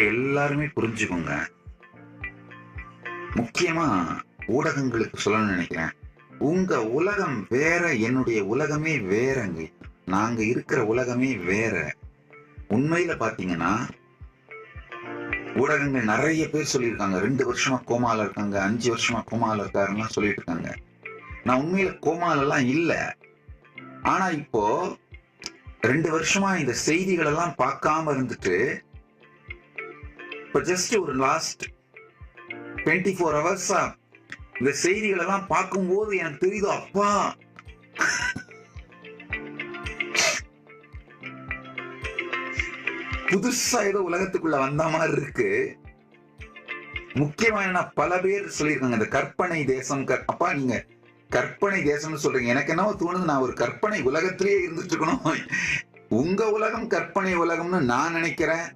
எல்லாருமே புரிஞ்சுக்கோங்க. முக்கியமா ஊடகங்களுக்கு சொல்லணும்னு நினைக்கிறேன். உங்க உலகம் வேற, என்னுடைய உலகமே வேறங்க. நாங்க இருக்கிற உலகமே வேற. உண்மையில பாத்தீங்கன்னா, ஊடகங்கள் நெறைய பேர் சொல்லியிருக்காங்க. 2 வருஷமா கோமால இருக்காங்க, 5 வருஷமா கோமால இருக்காருன்னுலாம் சொல்லிட்டு இருக்காங்க. நான் உண்மையில கோமாலலாம் இல்ல. ஆனா இப்போ 2 வருஷமா இந்த செய்திகள் எல்லாம் பார்க்காம இருந்துட்டு, இப்ப ஜஸ்ட் ஒரு லாஸ்ட் 24 ஹவர்ஸா இந்த செய்திகள் எல்லாம் பார்க்கும்போது எனக்கு தெரியுது, அப்பா புதுசா ஏதோ உலகத்துக்குள்ள வந்த மாதிரி இருக்கு. முக்கியமா என்ன, பல பேர் சொல்லியிருக்காங்க இந்த கற்பனை தேசம். அப்பா நீங்க கற்பனை தேசம்னு சொல்றீங்க. எனக்கு என்னவோ தோணுது, நான் ஒரு கற்பனை உலகத்திலேயே இருந்துட்டு இருக்கணும். உங்க உலகம் கற்பனை உலகம்னு நான் நினைக்கிறேன்.